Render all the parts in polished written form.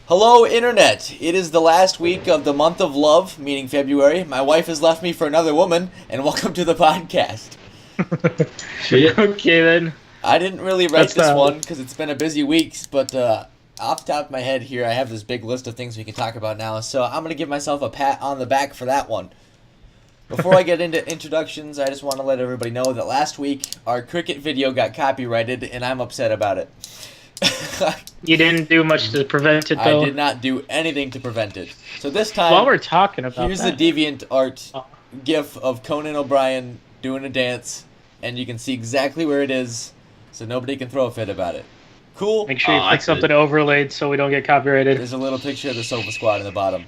Hello, Internet. It is the last week of the month of love, meaning February. My wife has left me for another woman, and welcome to the podcast. Shit. Okay, then. I didn't really write this one because it's been a busy week, but off the top of my head here, I have this big list of things we can talk about now, so I'm going to give myself a pat on the back for that one. Before I get into introductions, I just want to let everybody know that last week, our cricket video got copyrighted, and I'm upset about it. You didn't do much to prevent it, though. I did not do anything to prevent it. So this time, while we're talking about here's that, the DeviantArt GIF of Conan O'Brien doing a dance, and you can see exactly where it is, so nobody can throw a fit about it. Cool? make sure you click something overlaid so we don't get copyrighted. There's a little picture of the Sofa Squad in the bottom.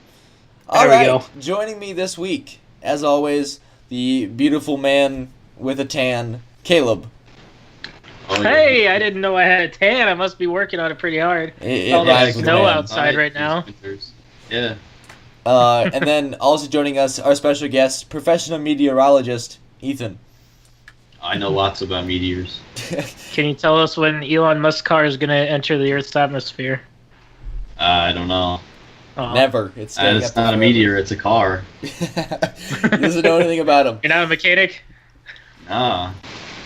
There we go. Joining me this week, as always, the beautiful man with a tan, Caleb. Oh, hey, yeah. I didn't know I had a tan. I must be working on it pretty hard. All the snow outside right now. Yeah. And then also joining us, our special guest, professional meteorologist, Ethan. I know lots about meteors. Can you tell us when Elon Musk's car is going to enter the Earth's atmosphere? I don't know. Never. It's not a meteor, it's a car. He doesn't know anything about him. You're not a mechanic? Nah.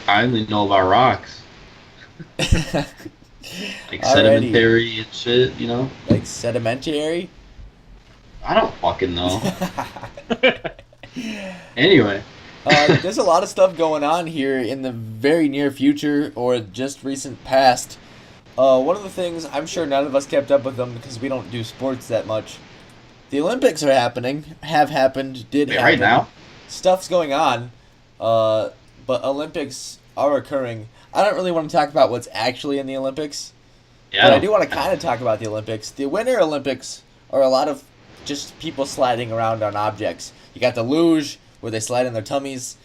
I only know about rocks. Like sedimentary and shit, you know? Like sedimentary? I don't fucking know. Anyway. There's a lot of stuff going on here in the very near future or just recent past. One of the things, I'm sure none of us kept up with them because we don't do sports that much. The Olympics are happening, have happened, happen. Right now? Stuff's going on, but Olympics are occurring. I don't really want to talk about what's actually in the Olympics, but I do want to kind of talk about the Olympics. The Winter Olympics are a lot of just people sliding around on objects. You got the luge, where they slide on their tummies.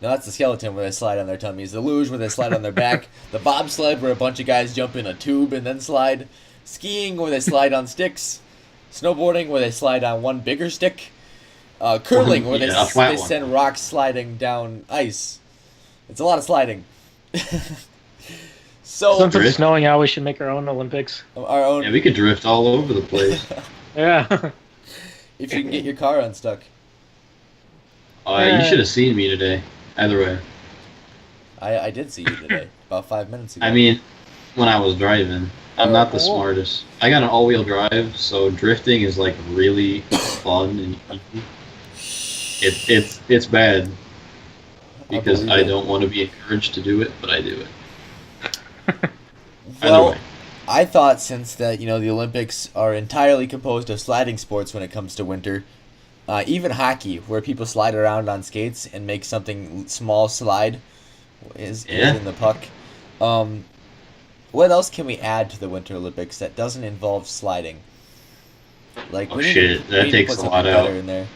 No, that's the skeleton where they slide on their tummies. The luge where they slide on their back. The bobsled where a bunch of guys jump in a tube and then slide. Skiing where they slide on sticks. Snowboarding where they slide on one bigger stick. Curling where they send rocks sliding down ice. It's a lot of sliding. So since it's snowing out, we should make our own Olympics. Our own. Yeah, we could drift all over the place. Yeah. If you can get your car unstuck. You should have seen me today. Either way. I did see you today, about 5 minutes ago. I mean, when I was driving. I'm not the smartest. I got an all-wheel drive, so drifting is like really fun and easy. It's bad because I don't want to be encouraged to do it, but I do it. Well, I thought since that the Olympics are entirely composed of sliding sports when it comes to winter. Even hockey, where people slide around on skates and make something small slide, is in the puck. What else can we add to the Winter Olympics that doesn't involve sliding? Like, that takes a lot out. In there.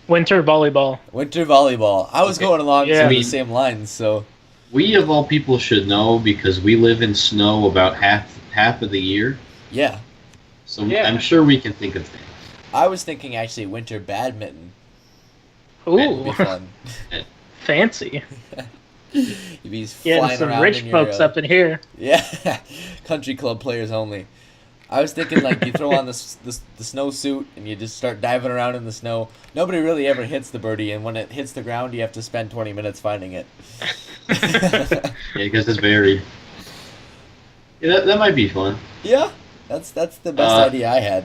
Winter volleyball. Winter volleyball. I was going along the same lines, so. We of all people should know because we live in snow about half of the year. Yeah. So I'm sure we can think of things. I was thinking actually winter badminton. Ooh, that would be fun. Fancy. You'd be flying some around rich folks up in here. Yeah, country club players only. I was thinking like you throw on the snowsuit and you just start diving around in the snow. Nobody really ever hits the birdie, and when it hits the ground, you have to spend 20 minutes finding it. Yeah, because it's buried. Yeah, that might be fun. Yeah, that's the best idea I had.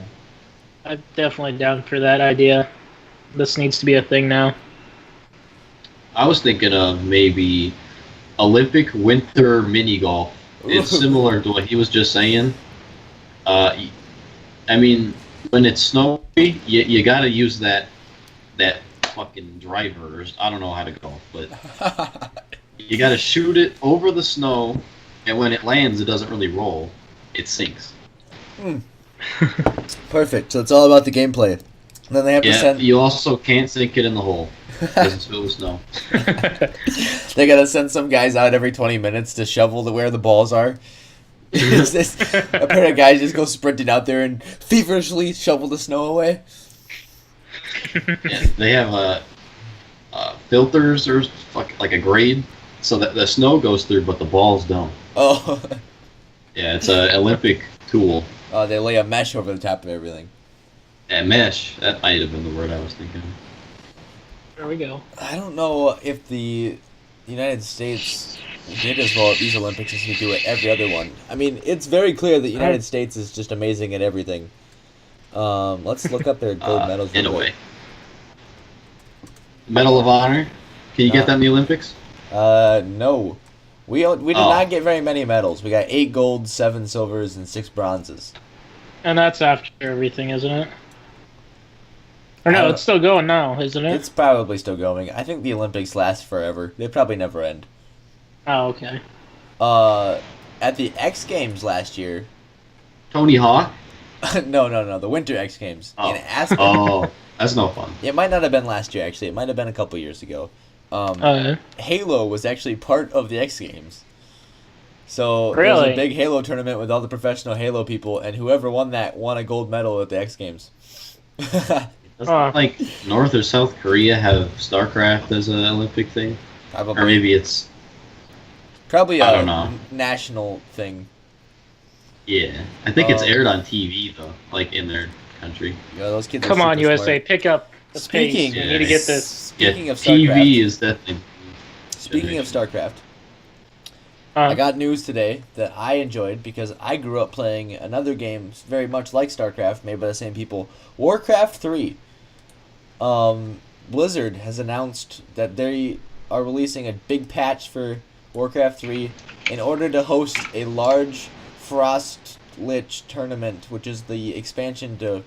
I'm definitely down for that idea. This needs to be a thing now. I was thinking of maybe Olympic winter mini golf. It's similar to what he was just saying. I mean, when it's snowy, you gotta use that fucking driver. I don't know how to golf, but you gotta shoot it over the snow, and when it lands, it doesn't really roll. It sinks. Perfect. So it's all about the gameplay. And then they have to send. You also can't sink it in the hole because it's filled with snow. They gotta send some guys out every 20 minutes to shovel where the balls are. A pair of guys just go sprinting out there and feverishly shovel the snow away. Yeah, they have filters or like a grade so that the snow goes through, but the balls don't. Oh. Yeah, it's an Olympic tool. They lay a mesh over the top of everything. Yeah, mesh. That might have been the word I was thinking. There we go. I don't know if the United States did as well at these Olympics as we do at every other one. I mean, it's very clear that the United States is just amazing at everything. Let's look up their gold medals. In a way. Medal of Honor. Can you get that in the Olympics? No. We did not get very many medals. We got 8 golds, 7 silvers, and 6 bronzes. And that's after everything, isn't it? Or no, it's still going now, isn't it? It's probably still going. I think the Olympics last forever. They probably never end. Oh, okay. At the X Games last year... Tony Hawk? No. The Winter X Games. Oh. In Aspen. Oh, that's no fun. It might not have been last year, actually. It might have been a couple years ago. Halo was actually part of the X Games. So there was a big Halo tournament with all the professional Halo people, and whoever won that won a gold medal at the X Games. Doesn't like North or South Korea have StarCraft as an Olympic thing? Probably. Or maybe it's probably I don't know. National thing. Yeah, I think it's aired on TV though, like in their country. Yeah, those kids. Come on, USA, smart. pick up the pace. We need to get this. Speaking of StarCraft, TV is definitely. Speaking of StarCraft, I got news today that I enjoyed because I grew up playing another game very much like StarCraft, made by the same people, Warcraft 3. Blizzard has announced that they are releasing a big patch for Warcraft 3 in order to host a large Frost Lich tournament, which is the expansion to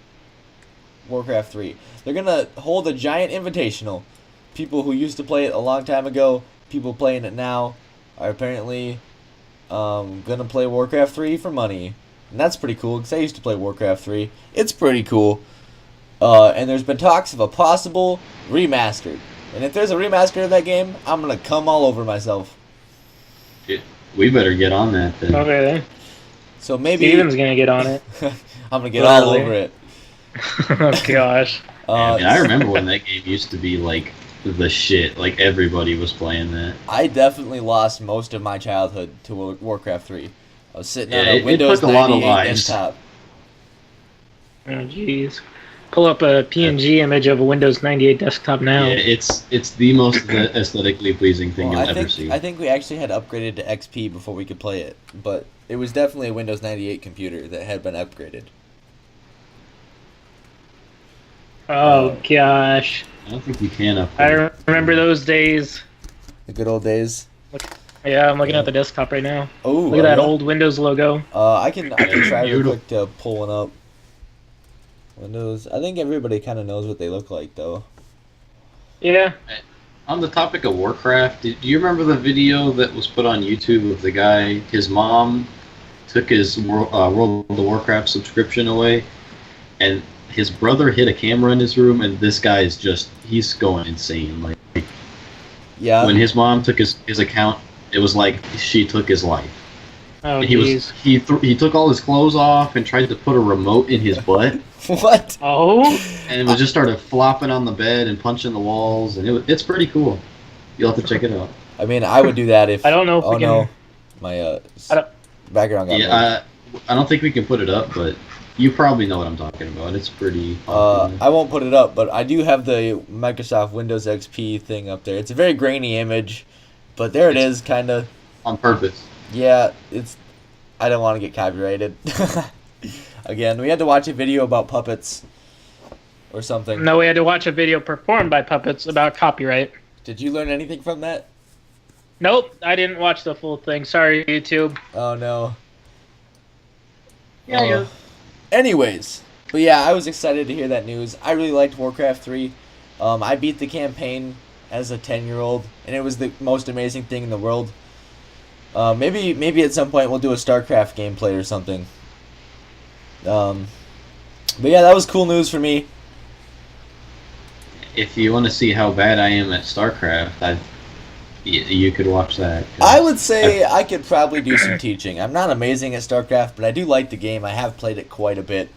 Warcraft 3. They're going to hold a giant invitational. People who used to play it a long time ago, people playing it now, are apparently going to play Warcraft 3 for money. And that's pretty cool, because I used to play Warcraft 3. It's pretty cool. And there's been talks of a possible remastered. And if there's a remaster of that game, I'm going to come all over myself. We better get on that then. Okay then. So maybe Steven's going to get on it. I'm going to get all over it. Oh gosh. I remember when that game used to be like the shit. Like everybody was playing that. I definitely lost most of my childhood to Warcraft 3. I was sitting on a it Windows took a lot of 98 lives. desktop. Oh jeez. Pull up a PNG image of a Windows 98 desktop now. Yeah, it's the most aesthetically pleasing thing you'll ever see. I think we actually had upgraded to XP before we could play it, but it was definitely a Windows 98 computer that had been upgraded. Oh gosh. I don't think you can upgrade. I remember those days. The good old days. Yeah, I'm looking at the desktop right now. Oh, look at that old Windows logo. I can try real quick to pull one up. Windows. I think everybody kind of knows what they look like, though. Yeah. On the topic of Warcraft, do you remember the video that was put on YouTube of the guy? His mom took his World of Warcraft subscription away, and his brother hid a camera in his room, and this guy is he's going insane. Like, yeah. When his mom took his account, it was like she took his life. Oh, jeez. He took all his clothes off and tried to put a remote in his butt. What? Oh. And it just started flopping on the bed and punching the walls, and it's pretty cool. You'll have to check it out. I mean, I would do that if... I don't know if we can... no. My background got I don't think we can put it up, but you probably know what I'm talking about. It's pretty... I won't put it up, but I do have the Microsoft Windows XP thing up there. It's a very grainy image, but there it is, kind of. On purpose. Yeah, I don't want to get copyrighted. Again, we had to watch a video about puppets or something. No, we had to watch a video performed by puppets about copyright. Did you learn anything from that? Nope, I didn't watch the full thing. Sorry, YouTube. Oh, no. Yeah, Anyways, but yeah, I was excited to hear that news. I really liked Warcraft 3. I beat the campaign as a 10-year-old, and it was the most amazing thing in the world. Maybe at some point we'll do a StarCraft gameplay or something. But yeah, that was cool news for me. If you want to see how bad I am at StarCraft, you could watch that. I would say I could probably do some teaching. I'm not amazing at StarCraft, but I do like the game. I have played it quite a bit.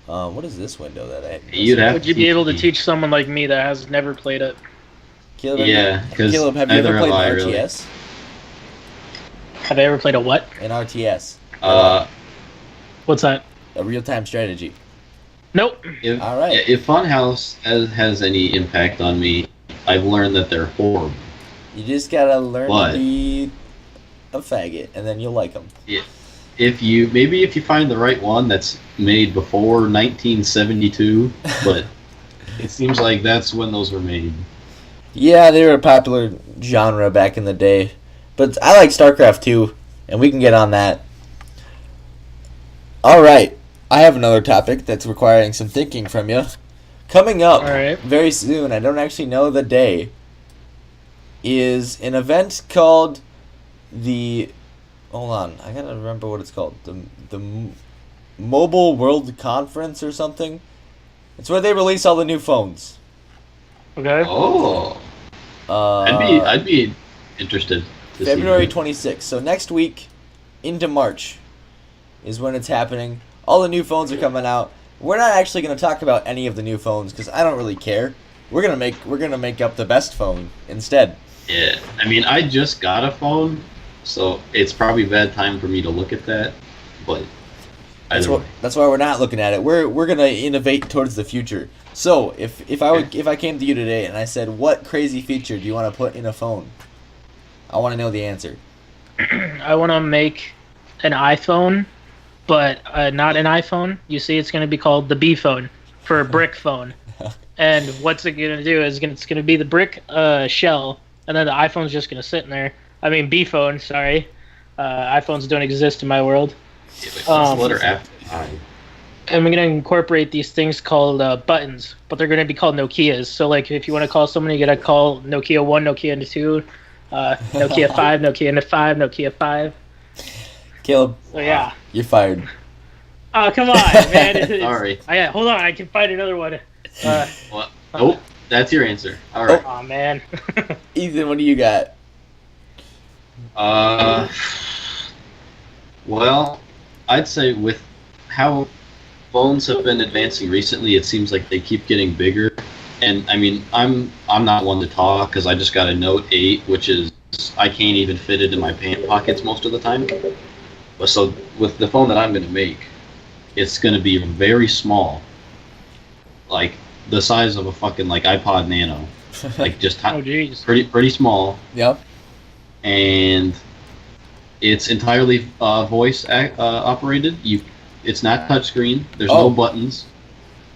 What is this window that I... Would you be able to teach someone like me that has never played it? Caleb, yeah, because Caleb, have you ever played an RTS? Have I ever played a what? An RTS. What's that? a real-time strategy? Nope. All right. If Funhouse has any impact on me, I've learned that they're horrible. You just gotta learn to be a faggot, and then you'll like them. Yeah. If you find the right one that's made before 1972, but it seems like that's when those were made. Yeah, they were a popular genre back in the day, but I like StarCraft 2, and we can get on that. All right, I have another topic that's requiring some thinking from you. Coming up very soon, I don't actually know the day, is an event called the... Hold on, I gotta remember what it's called. The Mobile World Conference or something. It's where they release all the new phones. Okay. Oh. I'd be interested. February 26th. So next week into March is when it's happening. All the new phones are coming out. We're not actually going to talk about any of the new phones because I don't really care. We're gonna make up the best phone instead. Yeah, I mean, I just got a phone. So it's probably a bad time for me to look at that, but that's why we're not looking at it. We're gonna innovate towards the future. So if I came to you today and I said, what crazy feature do you want to put in a phone? I want to know the answer. I want to make an iPhone, but not an iPhone. You see, it's gonna be called the B phone for a brick phone. And what's it gonna do is it's gonna be the brick shell, and then the iPhone's just gonna sit in there. I mean, B phone, sorry. iPhones don't exist in my world. Letter F. And we're going to incorporate these things called buttons, but they're going to be called Nokias. So, like, if you want to call someone, you got to call Nokia 1, Nokia 2, Nokia 5, Nokia 5, Nokia 5. Caleb, so, yeah. You're fired. Oh, come on, man. Sorry. Hold on, I can find another one. Nope, that's your answer. All right. Oh, man. Ethan, what do you got? Well, I'd say with how phones have been advancing recently, it seems like they keep getting bigger. And I mean, I'm not one to talk because I just got a Note 8, which is I can't even fit it in my pant pockets most of the time. But so with the phone that I'm going to make, it's going to be very small, like the size of a fucking like iPod Nano, like just pretty small. Yep. And it's entirely voice operated. It's not touchscreen. There's no buttons.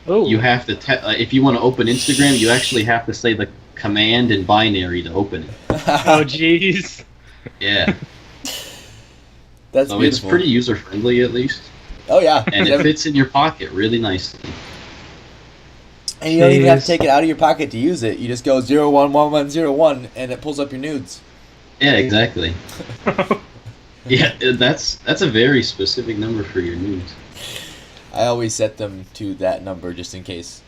Oh. You have to if you want to open Instagram, you actually have to say the command in binary to open it. Oh, jeez. Yeah. That's so beautiful. It's pretty user friendly, at least. Oh yeah. And it fits in your pocket really nicely. And you don't even have to take it out of your pocket to use it. You just go 011101 and it pulls up your nudes. Yeah, exactly. Yeah, that's a very specific number for your nudes. I always set them to that number just in case.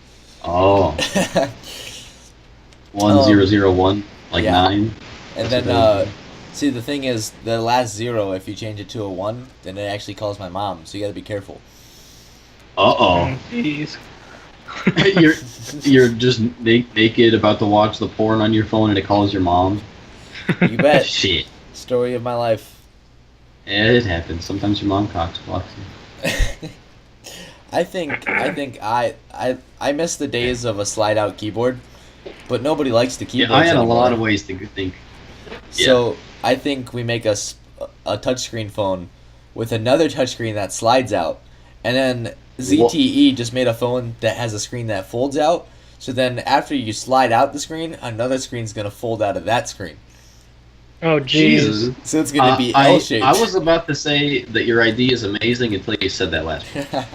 Oh. 1001, like yeah. 9. And then, see, the thing is, the last 0, if you change it to a 1, then it actually calls my mom, so you gotta be careful. Uh-oh. Jeez. You're just naked, about to watch the porn on your phone, and it calls your mom. You bet. Shit. Story of my life. Yeah, it happens. Sometimes your mom cocks blocks you. I think I miss the days of a slide-out keyboard, but nobody likes the keyboards anymore. Yeah, I had anymore. a lot of ways to think. So I think we make a touchscreen phone with another touchscreen that slides out, and then ZTE just made a phone that has a screen that folds out. So then after you slide out the screen, another screen's gonna fold out of that screen. Oh, Jesus. So it's gonna be L-shaped. I was about to say that your idea is amazing until you said that last one.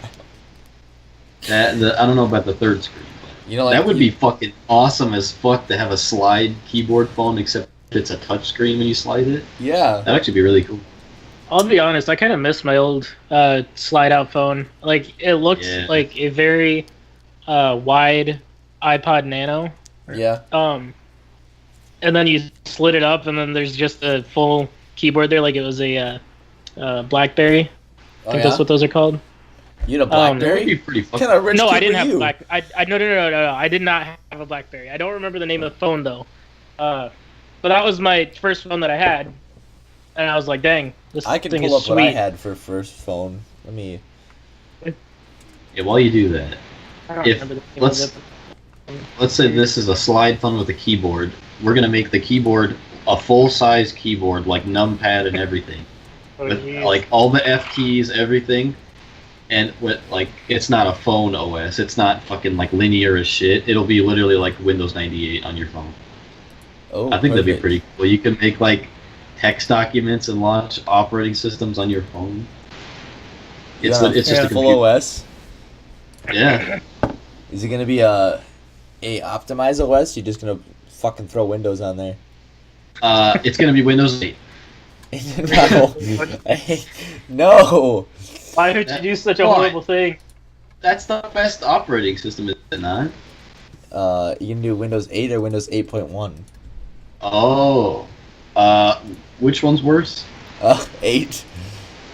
I don't know about the third screen. But that would be fucking awesome as fuck to have a slide keyboard phone, except it's a touch screen when you slide it. Yeah. That'd actually be really cool. I'll be honest, I kind of miss my old slide-out phone. Like, it looked like a very wide iPod Nano. Yeah. And then you slid it up, and then there's just a full keyboard there, like it was a BlackBerry. I think that's what those are called. You had a BlackBerry? That would be pretty fucking... No, I didn't have a BlackBerry. No. I did not have a BlackBerry. I don't remember the name of the phone, though. But that was my first phone that I had. And I was like, dang, this I can thing pull is up sweet. what I had for first phone. Let me... Yeah, while you do that, I don't if remember the name of it. let's say this is a slide phone with a keyboard, we're gonna make the keyboard a full-size keyboard, like numpad and everything, with like all the F keys, everything, and with like it's not a phone OS, it's not fucking like linear as shit. It'll be literally like Windows 98 on your phone. Oh, I think that'd be perfect. pretty cool. You can make like text documents and launch operating systems on your phone. It's just a full computer. OS. Yeah. Is it gonna be a optimized OS? You're just gonna fucking throw Windows on there? It's gonna be Windows 8. No. No. Why would you do such a Why? horrible thing? That's the best operating system, is it not? You can do Windows 8 or Windows 8.1. Oh. Which one's worse? 8.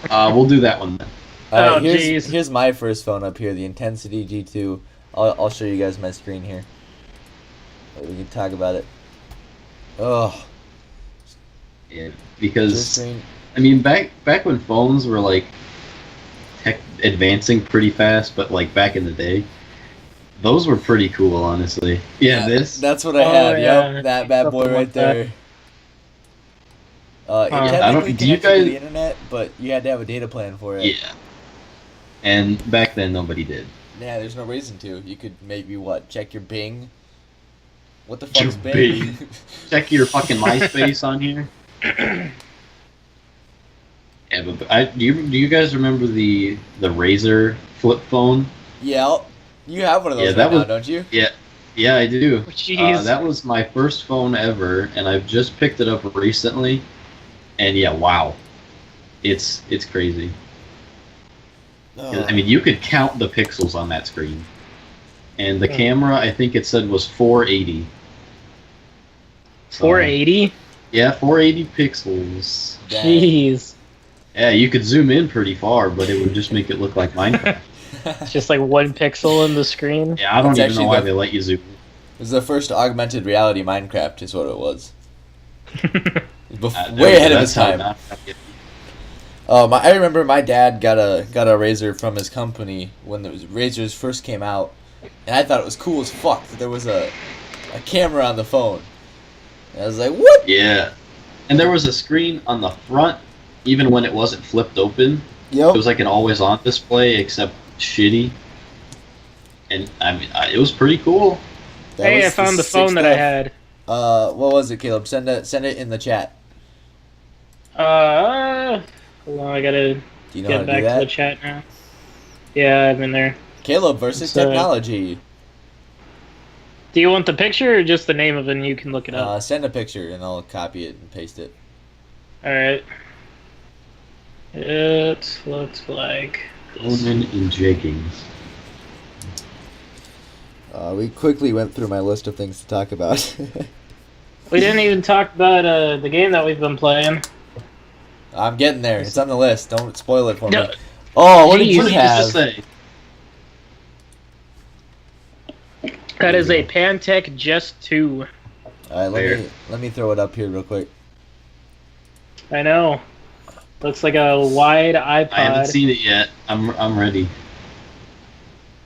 We'll do that one then. Alright, Oh, jeez. here's my first phone up here, the Intensity G2. I'll show you guys my screen here. We can talk about it. Oh, Yeah, this because screen. I mean, back when phones were like advancing pretty fast, but like back in the day, those were pretty cool, honestly. Yeah, this. That's what I Oh, had. yeah. Yep, that bad boy Something right like that. there. It I technically do you connected to guys- the internet, but you had to have a data plan for it. Yeah. And back then, nobody did. Yeah, there's no reason to. You could maybe check your Bing. What the Your fuck's Bing? Bing. Check your fucking MySpace on here. Yeah, but do you guys remember the Razr flip phone? Yeah, you have one of those Yeah, that right now, was- don't you? Yeah, I do. Jeez. That was my first phone ever, and I've just picked it up recently. And yeah, wow, it's crazy. Oh. I mean, you could count the pixels on that screen, and the camera, I think it said, was 480. So, 480? Yeah, 480 pixels. Dang. Jeez. Yeah, you could zoom in pretty far, but it would just make it look like Minecraft. It's just like 1 pixel in the screen. Yeah, I don't It's even actually know why the- they let you zoom. It was the first augmented reality Minecraft, is what it was. Uh, Way ahead of its that's how time. not- I remember my dad got a Razr from his company when the Razrs first came out, and I thought it was cool as fuck that there was a camera on the phone. And I was like, what? Yeah, and there was a screen on the front, even when it wasn't flipped open. Yep. It was like an always-on display, except shitty. And I mean, it was pretty cool. That Hey, I was found the sick phone that I stuff. had. What was it, Caleb? Send it in the chat. Hold on, I gotta Do you know how get to back do to the that? chat now. Yeah, I'm in there. Caleb versus So- technology. Do you want the picture or just the name of it and you can look it up? Send a picture and I'll copy it and paste it. Alright. It looks like this. Onan and Jenkins. We quickly went through my list of things to talk about. We didn't even talk about the game that we've been playing. I'm getting there. It's on the list. Don't spoil it for No. me. Oh, what did Jeez. you What did you have? just say? That is a Pantech Just 2. All right, Fair. let me throw it up here real quick. I know. Looks like a wide iPod. I haven't seen it yet. I'm ready.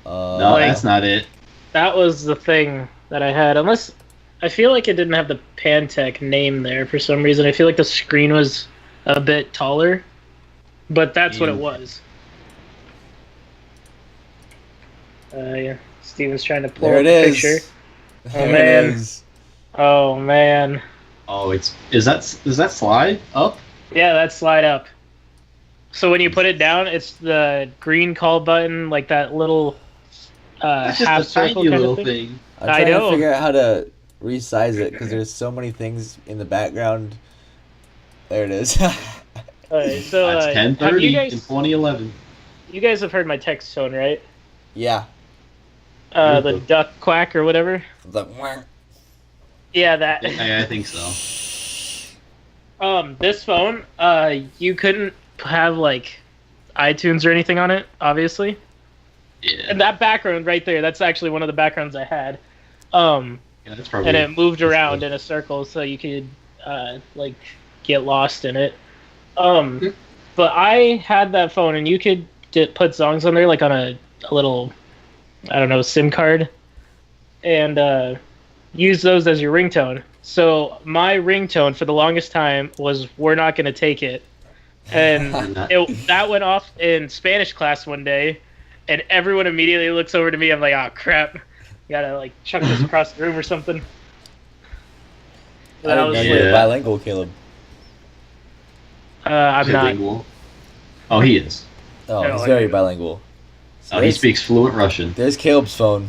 No, Like- that's not it. That was the thing that I had. Unless I feel like it didn't have the Pantech name there for some reason. I feel like the screen was a bit taller, but that's what it was. Yeah. Steven's trying to pull There up it the is. picture. There man. it is. Oh man. Oh, does that slide up? Yeah, that's slide up. So when you put it down, it's the green call button, like that little That's half just a tiny circle kind little of thing. thing. I'm I trying know. to figure out how to resize it because there's so many things in the background. There it is. Alright, so That's have 1030 you in guys 2011. you guys have heard my text tone, right? Yeah. The duck quack or whatever. The wah. Yeah, that. I think so. This phone, you couldn't have like iTunes or anything on it, obviously. Yeah. And that background right there, that's actually one of the backgrounds I had. Yeah, that's probably. And it moved that's around good. in a circle so you could like get lost in it. But I had that phone and you could put songs on there like on a a little, I don't know, SIM card, and use those as your ringtone. So my ringtone for the longest time was "We're not gonna take it," and that went off in Spanish class one day, and everyone immediately looks over to me. I'm like, "Oh crap, gotta like chuck this across the room or something." I didn't know you were bilingual, Caleb. I'm bilingual. not. Oh, he is. Oh, he's very bilingual. So he speaks fluent Russian. There's Caleb's phone,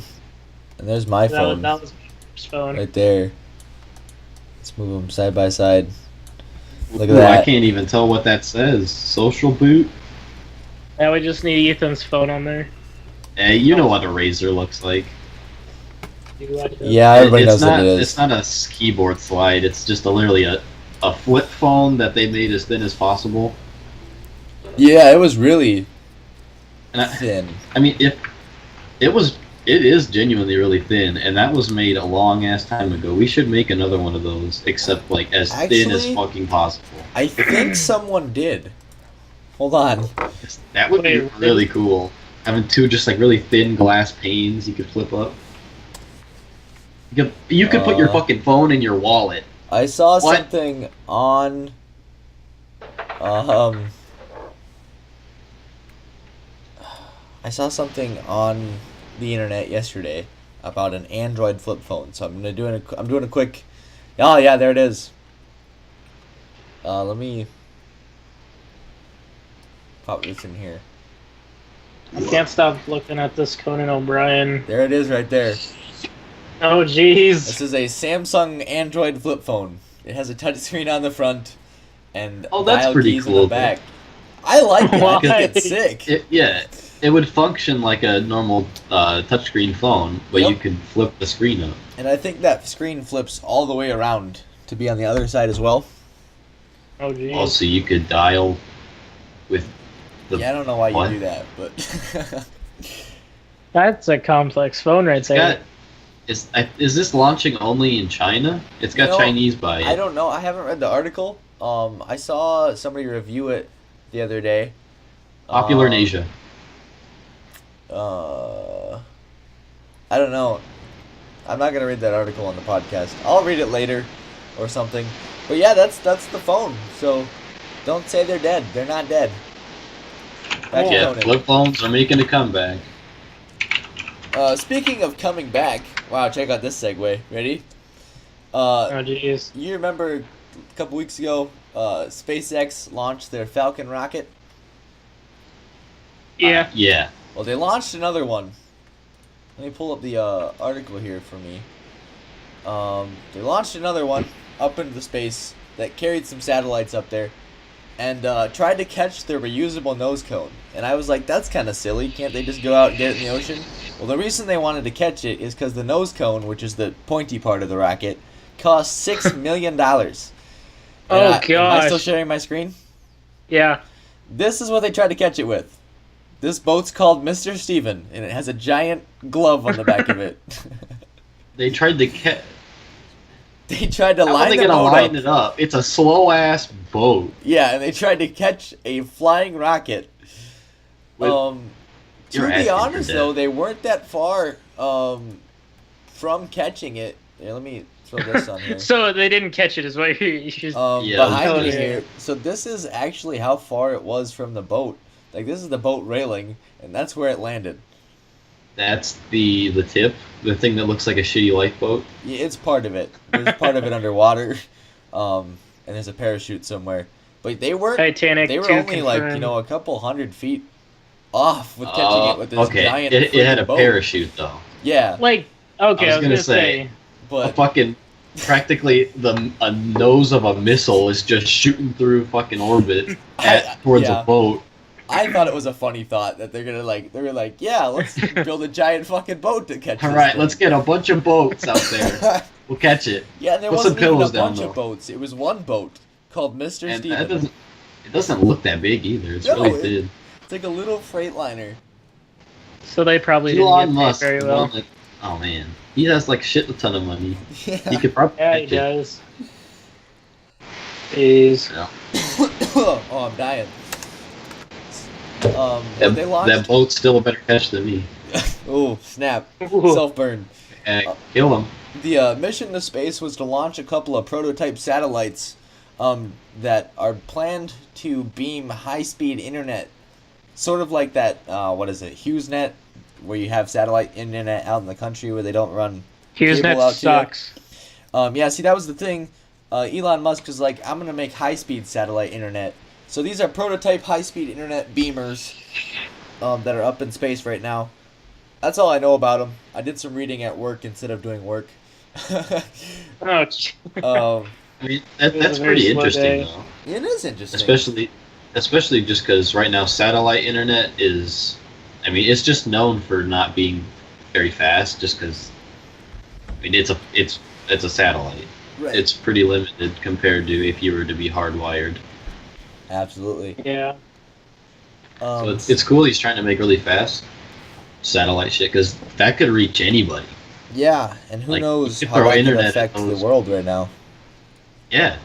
and there's my phone. That was Caleb's phone. Right there. Let's move them side by side. Look at Ooh, that. I can't even tell what that says. Social boot? Now we just need Ethan's phone on there. Hey, you know what a Razor looks like. Yeah, everybody knows what it is. It's not a keyboard slide. It's just literally a flip phone that they made as thin as possible. Yeah, it was really thin. I mean, it is genuinely really thin, and that was made a long ass time ago. We should make another one of those, except like as thin as fucking possible. I think someone did. Hold on. That would be really cool. Having two just like really thin glass panes you could flip up. You could put your fucking phone in your wallet. I saw something on I saw something on the internet yesterday about an Android flip phone. So I'm doing a quick. Oh yeah, there it is. Let me pop this in here. I can't stop looking at this Conan O'Brien. There it is, right there. Oh jeez. This is a Samsung Android flip phone. It has a touchscreen on the front and that's pretty keys cool, in the back. I like it. I think it's sick. It would function like a normal touchscreen phone, but you can flip the screen up. And I think that screen flips all the way around to be on the other side as well. Oh geez. Also, you could dial with the. Yeah, I don't know why you do that, but. That's a complex phone right there. Is this launching only in China? It's got Chinese by it. I don't know. I haven't read the article. I saw somebody review it the other day. Popular in Asia. I don't know. I'm not gonna read that article on the podcast. I'll read it later, or something. But yeah, that's the phone. So don't say they're dead. They're not dead. Flip phones are making a comeback. Speaking of coming back, wow! Check out this segue. Ready? Oh jeez. You remember a couple weeks ago, SpaceX launched their Falcon rocket? Yeah. Yeah. Well, they launched another one. Let me pull up the article here for me. They launched another one up into the space that carried some satellites up there, and tried to catch their reusable nose cone. And I was like, that's kind of silly. Can't they just go out and get it in the ocean? Well, the reason they wanted to catch it is because the nose cone, which is the pointy part of the rocket, cost $6 million. Oh, gosh. Am I still sharing my screen? Yeah. This is what they tried to catch it with. This boat's called Mr. Steven, and it has a giant glove on the back of it. They tried to catch. They tried to How line are they the gonna boat line up. it up? It's a slow ass boat. Yeah, and they tried to catch a flying rocket. To be honest, though, they weren't that far from catching it. Here, let me throw this on here. So they didn't catch it, is what you should. Behind me here. So this is actually how far it was from the boat. Like, this is the boat railing, and that's where it landed. That's the tip, the thing that looks like a shitty lifeboat. Yeah, it's part of it. There's part of it underwater, and there's a parachute somewhere. But they weren't. Titanic. They were only confirmed. like a couple hundred feet off with catching it with this giant. It had a boat. parachute though. Yeah. Like okay, I was gonna say, but a fucking practically a nose of a missile is just shooting through fucking orbit towards a boat. I thought it was a funny thought that they were like, yeah, let's build a giant fucking boat to catch. All right, let's get a bunch of boats out there. We'll catch it. Yeah, and there wasn't even a bunch of boats. It was one boat called Mr. Steven. It doesn't look that big either. It's really thin. It's like a little freightliner. So they probably Elon didn't get paid very well. Oh man, he has like shit a ton of money. Yeah. He could probably. Yeah, he does. Jeez. Yeah. Oh, I'm dying. They launched. That boat's still a better catch than me. Oh snap! Self-burn. Kill him. The mission to space was to launch a couple of prototype satellites that are planned to beam high-speed internet, sort of like that. What is it? HughesNet, where you have satellite internet out in the country where they don't run. HughesNet sucks. Yeah, see, that was the thing. Elon Musk was like, I'm going to make high-speed satellite internet. So these are prototype high-speed internet beamers that are up in space right now. That's all I know about them. I did some reading at work instead of doing work. Oh, I mean, that's pretty interesting, though. It is interesting. Especially just because right now satellite internet is, I mean, it's just known for not being very fast. Just because, I mean, it's a satellite. Right. It's pretty limited compared to if you were to be hardwired. Absolutely. yeah. So it's cool he's trying to make really fast satellite shit because that could reach anybody. Yeah, and who Like, knows you could how throw that could internet affect at the those- world right now. Yeah.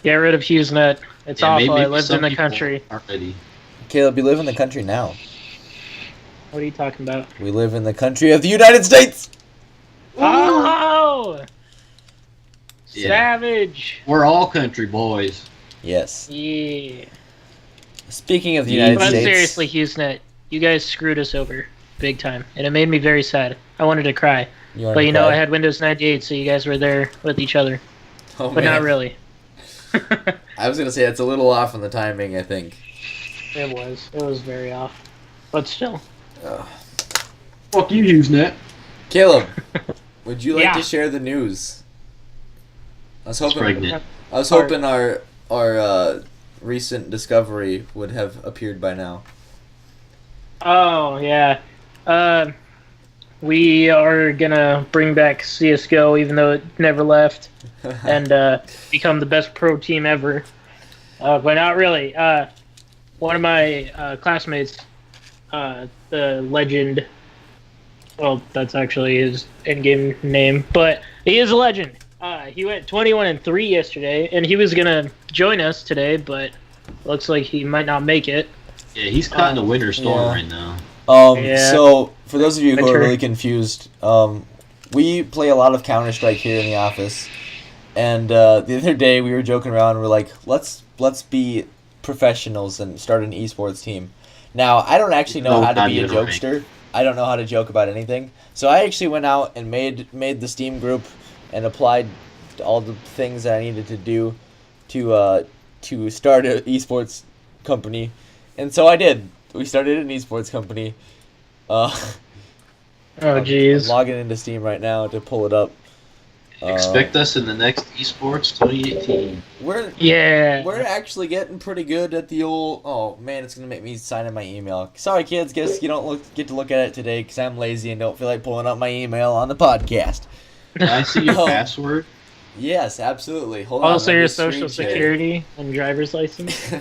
Get rid of HughesNet. It's Yeah, awful. I maybe lived some in the people country. aren't ready. Caleb, you live in the country now. What are you talking about? We live in the country of the United States! Oh! Yeah. Savage! We're all country boys. Yes. Yeah. Speaking of the Yeah, United But States... seriously, HughesNet, you guys screwed us over big time, and it made me very sad. I wanted to cry, wanted but to you know cry? I had Windows 98, so you guys were there with each other, Oh, but man. not really. I was going to say it's a little off on the timing, I think. It was very off, but still. Fuck you, HughesNet. Caleb, would you like Yeah. to share the news? I was It's hoping pregnant. our recent discovery would have appeared by now. Oh yeah, we are gonna bring back CS:GO, even though it never left, and become the best pro team ever. But not really. One of my classmates, the legend. Well, that's actually his in-game name, but he is a legend. He went 21-3 yesterday, and he was gonna join us today, but looks like he might not make it. Yeah, he's caught in a winter storm yeah. right now. Yeah. So, for those of you who are Winter. really confused, we play a lot of Counter-Strike here in the office, and the other day we were joking around, we're like, let's be professionals and start an esports team. Now, I don't actually know No, how to not be a even right. jokester. I don't know how to joke about anything. So I actually went out and made the Steam group and applied all the things that I needed to do to start an esports company. And so I did. We started an esports company. Oh I'm jeez. logging into Steam right now to pull it up. Expect us in the next esports 2018. We're actually getting pretty good at the old. Oh man, it's gonna make me sign in my email. Sorry, kids. Guess you don't get to look at it today because I'm lazy and don't feel like pulling up my email on the podcast. Can I see your Oh. password? Yes, absolutely. Hold on. Also, let your me social screen share. security and driver's license.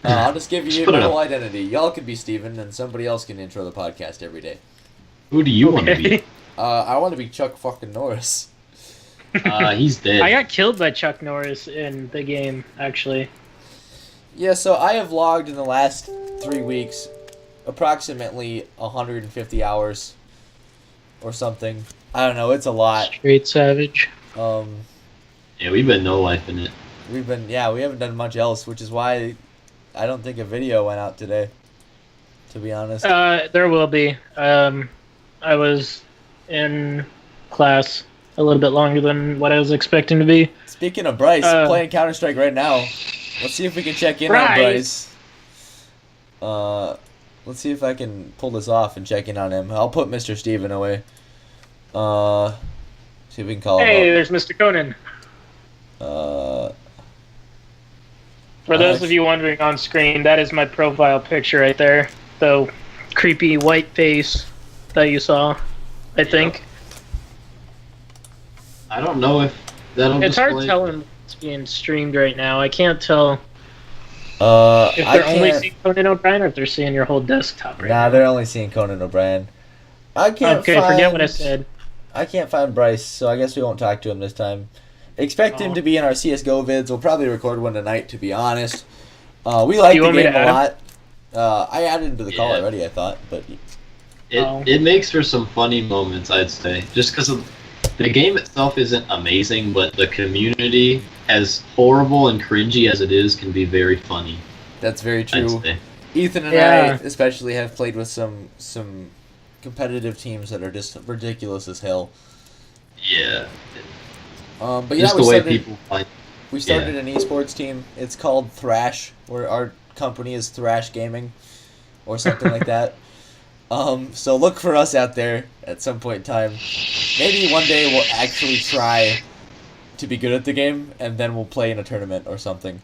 I'll just give you Just your put it whole up. identity. Y'all could be Steven, and somebody else can intro the podcast every day. Who do you want to be? I want to be Chuck fucking Norris. He's dead. I got killed by Chuck Norris in the game, actually. Yeah, so I have logged in the last 3 weeks approximately 150 hours or something. I don't know, it's a lot. Straight savage. Yeah, we've been no life in it. We haven't done much else, which is why I don't think a video went out today, to be honest. There will be. I was in class a little bit longer than what I was expecting to be. Speaking of Bryce, playing Counter-Strike right now. Let's see if we can check in on Bryce. Let's see if I can pull this off and check in on him. I'll put Mr. Steven away. See if we can call Hey, him there's Mr. Conan. up. For those of you wondering on screen, that is my profile picture right there. The creepy white face that you saw, I think. I don't know if that'll It's hard display. telling what's being streamed right now. I can't tell if I they're only can't. seeing Conan O'Brien or if they're seeing your whole desktop right Nah, now. they're only seeing Conan O'Brien. I can't Okay, find, forget what I said. I can't find Bryce, so I guess we won't talk to him this time. Expect him Oh. to be in our CSGO vids. We'll probably record one tonight, to be honest. We like You the want me game to a add him? lot. I added into the call already, I thought, but it makes for some funny moments, I'd say, just because the game itself isn't amazing, but the community, as horrible and cringy as it is, can be very funny. That's very true. Ethan and I especially have played with some competitive teams that are just ridiculous as hell. Yeah. But just yeah, the way people fight. We started an esports team. It's called Thrash, where our company is Thrash Gaming, or something like that. So look for us out there at some point in time. Maybe one day we'll actually try to be good at the game, and then we'll play in a tournament or something.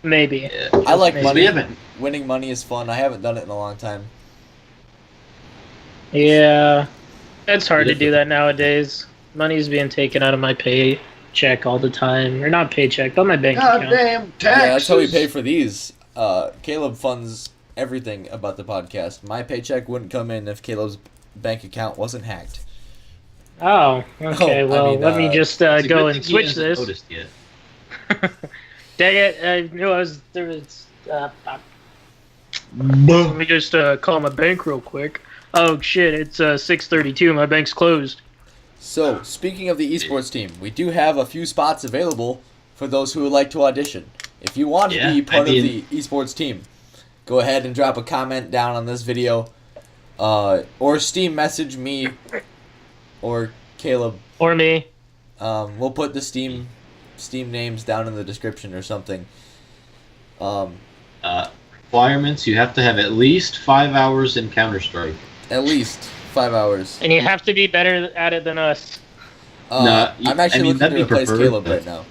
Maybe. Yeah. I like money. We Winning money is fun. I haven't done it in a long time. Yeah. It's hard to do that nowadays. Money's being taken out of my paycheck all the time. Or not paycheck, but my bank account. Goddamn taxes! Yeah, that's how we pay for these. Caleb funds everything about the podcast. My paycheck wouldn't come in if Caleb's bank account wasn't hacked. Oh, okay. Let me just go and switch this. Noticed yet. Dang it! I knew I was there. Let me just call my bank real quick. Oh shit! It's 6:32. My bank's closed. So, speaking of the esports team, we do have a few spots available for those who would like to audition. If you want to be part of the esports team, go ahead and drop a comment down on this video, or Steam message me, or Caleb, or me. We'll put the Steam names down in the description or something. Requirements: you have to have at least 5 hours in Counter-Strike. At least 5 hours. And you have to be better at it than us. I'm actually looking to replace Caleb right now.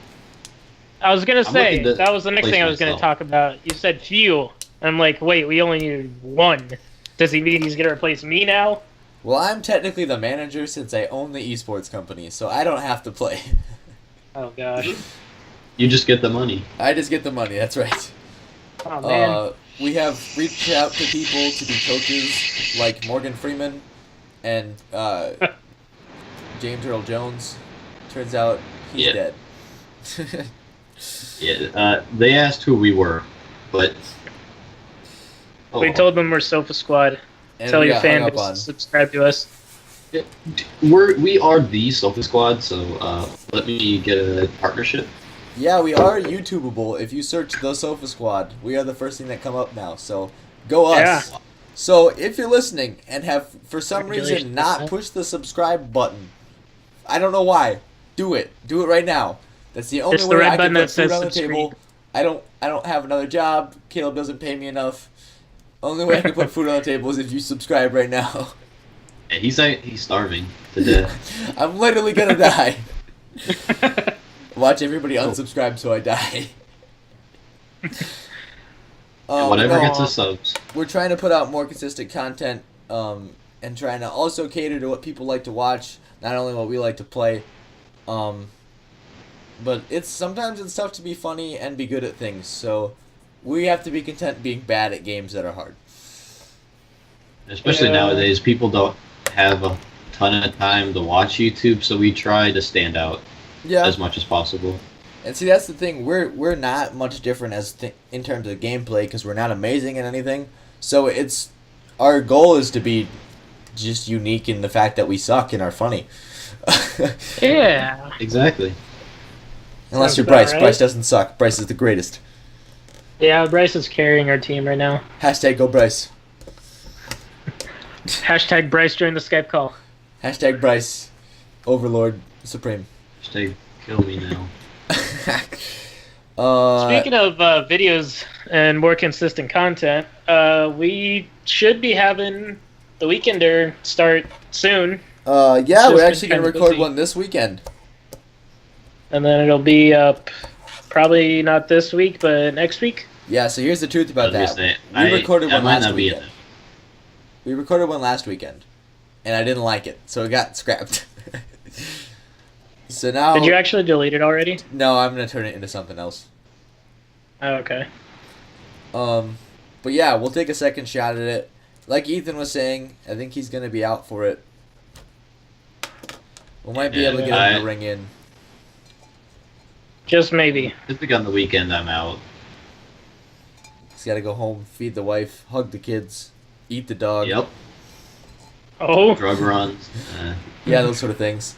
I was gonna say that was the next thing I was gonna talk about. You said few. I'm like, wait, we only need one. Does he mean he's gonna replace me now? Well, I'm technically the manager since I own the esports company, so I don't have to play. Oh gosh. You just get the money. I just get the money. That's right. Oh man. We have reached out to people to be coaches, like Morgan Freeman and James Earl Jones. Turns out he's dead. They asked who we were, but we told them we're Sofa Squad. And tell your fan to subscribe to us. We are the Sofa Squad, so let me get a partnership. Yeah, we are YouTubeable. If you search the Sofa Squad, we are the first thing that come up now. So go us. Yeah. So if you're listening and have for some reason not pushed the subscribe button, I don't know why. Do it. Do it right now. That's the only way I can put food on the table. I don't have another job. Caleb doesn't pay me enough. Only way I can put food on the table is if you subscribe right now. Yeah, he's starving to death. I'm literally gonna die. Watch everybody unsubscribe so I die. Whatever gets us subs. We're trying to put out more consistent content, and trying to also cater to what people like to watch, not only what we like to play. But sometimes it's tough to be funny and be good at things, so we have to be content being bad at games that are hard. Especially nowadays, people don't have a ton of time to watch YouTube, so we try to stand out as much as possible. And see, that's the thing. We're not much different in terms of gameplay because we're not amazing at anything. So our goal is to be just unique in the fact that we suck and are funny. Yeah. Exactly. Unless you're Bryce. Right. Bryce doesn't suck. Bryce is the greatest. Yeah, Bryce is carrying our team right now. Hashtag go Bryce. Hashtag Bryce during the Skype call. Hashtag Bryce, Overlord Supreme. Hashtag kill me now. Speaking of videos and more consistent content, we should be having the Weekender start soon. Yeah, we're actually going to record one this weekend. And then it'll be up probably not this week, but next week. Yeah, so here's the truth about that. We recorded one last weekend. We recorded one last weekend, and I didn't like it, so it got scrapped. So now... Did you actually delete it already? No, I'm going to turn it into something else. Oh, okay. But yeah, we'll take a second shot at it. Like Ethan was saying, I think he's going to be out for it. We might be able to get him to ring in. Just maybe. I think on the weekend I'm out. He's got to go home, feed the wife, hug the kids, eat the dog. Yep. Oh. Drug runs. Yeah, those sort of things.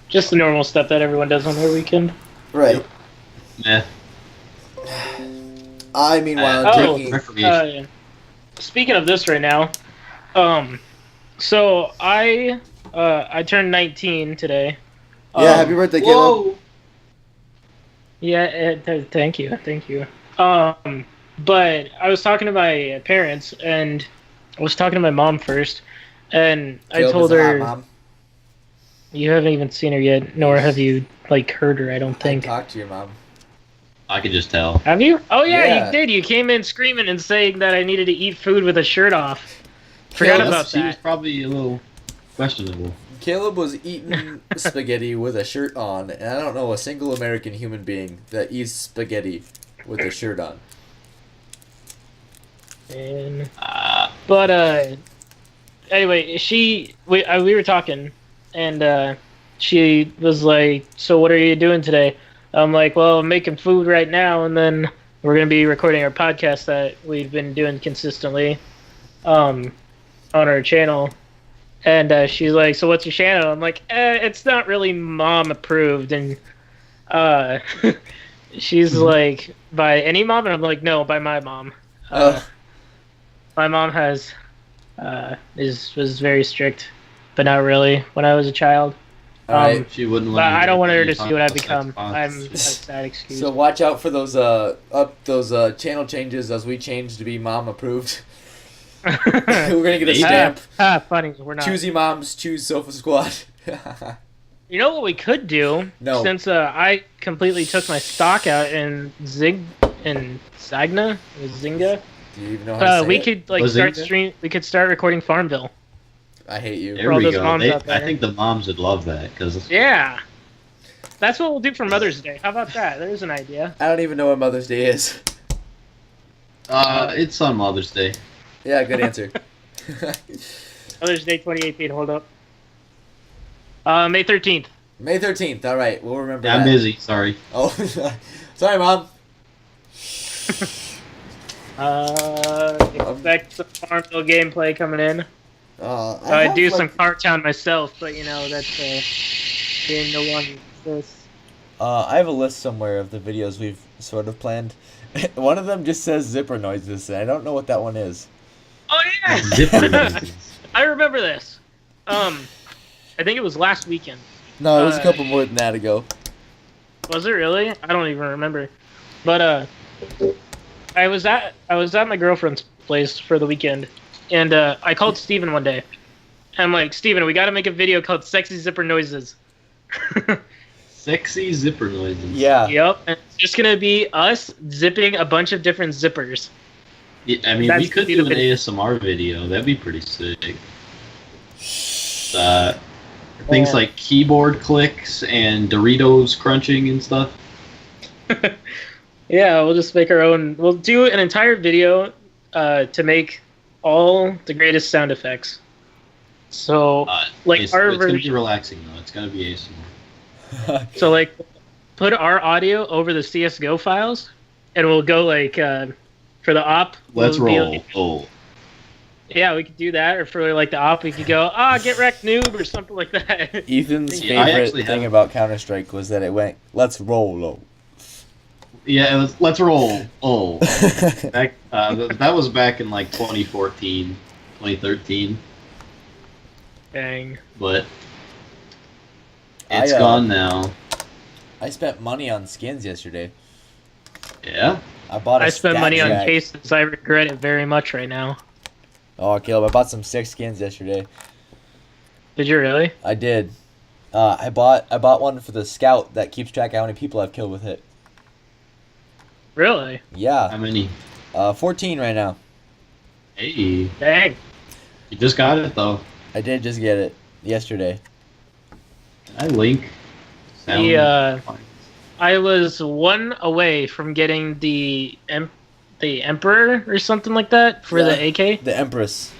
Just the normal stuff that everyone does on their weekend. Right. Meh. I meanwhile taking. Speaking of this right now, so I turned 19 today. Yeah, happy birthday, Caleb. Yeah, thank you. But I was talking to my parents, and I was talking to my mom first, and Caleb I told is a her, hot mom. You haven't even seen her yet, nor have you heard her. I don't think. I talked to your mom. I could just tell. Have you? Oh yeah, Yeah. you did. You came in screaming and saying that I needed to eat food with a shirt off. Forgot about She was that. probably a little questionable. Caleb was eating spaghetti with a shirt on, and I don't know a single American human being that eats spaghetti with a shirt on. But anyway, we were talking, and she was like, "So what are you doing today?" I'm like, "Well, I'm making food right now, and then we're gonna be recording our podcast that we've been doing consistently, on our channel." And she's like, "So what's your channel?" I'm like, "It's not really mom approved." And she's like, "By any mom?" And I'm like, "No, by my mom." My mom was very strict, but not really when I was a child. She wouldn't let But me I don't want her to talk see what I've about become. Xbox. I'm a sad excuse. So watch out for those channel changes as we change to be mom approved. We're gonna get a stamp. Funny, we're not. Choosy moms, choose Sofa Squad. You know what we could do? No. Since I completely took my stock out in Zynga. Do you even know how to say We it? could We could start recording Farmville. I hate you. There all we those go. moms out there. I think the moms would love that because Yeah. That's what we'll do for Mother's Day. How about that? There's an idea. I don't even know what Mother's Day is. it's on Mother's Day. Yeah, good answer. Mother's Day 2018. Hold up. May 13th. May 13th. All right, we'll remember I'm that. busy. Sorry. Oh, sorry, Mom. Expect some Farmville gameplay coming in. I do some Cartown myself, but that's being no longer exists. I have a list somewhere of the videos we've sort of planned. One of them just says zipper noises, and I don't know what that one is. Oh yeah, Zipper noises. I remember this. I think it was last weekend. No, it was a couple more than that ago. Was it really? I don't even remember. But I was at my girlfriend's place for the weekend, and I called Steven one day. I'm like, "Steven, we got to make a video called Sexy Zipper Noises." Sexy zipper noises. Yeah. Yep. And it's just going to be us zipping a bunch of different zippers. Yeah, I mean, That's we could the do an video. ASMR video. That'd be pretty sick. Things like keyboard clicks and Doritos crunching and stuff. Yeah, we'll just make our own. We'll do an entire video to make all the greatest sound effects. So, It's our gonna be version. relaxing though. It's gonna be ASMR. So, put our audio over the CS:GO files, and we'll go for the op. Let's we'll be roll. Yeah, we could do that, or for the op, we could go, get wrecked, noob, or something like that. Ethan's Yeah, I favorite actually thing have- about Counter-Strike was that it went, let's roll low. Yeah, it was, let's roll. Oh, that was back in 2014, 2013. Dang. But it's I, gone now. I spent money on skins yesterday. Yeah. I spent money on Jack. cases. I regret it very much right now. Oh, Caleb, I bought some sick skins yesterday. Did you really? I did. I bought one for the scout that keeps track of how many people I've killed with it. Really? How Yeah. many? 14 right now. Hey, Dang. you just got it though. I did just get it yesterday. I link. I was one away from getting the Emperor or something like that for the AK. The Empress.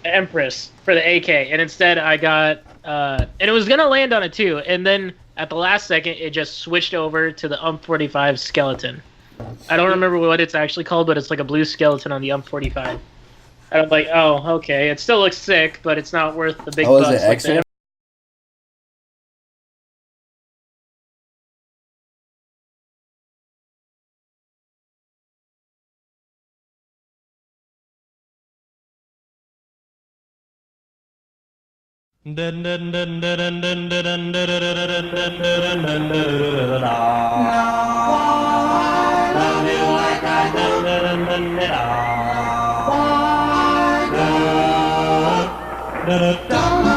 Empress for the AK, and instead I got and it was gonna land on it too, and then at the last second it just switched over to the 45 skeleton. I don't remember what it's actually called, but it's like a blue skeleton on the UM45. And I'm like, oh, okay. It still looks sick, but it's not worth the big bucks. Oh, is it X-ray? Da da da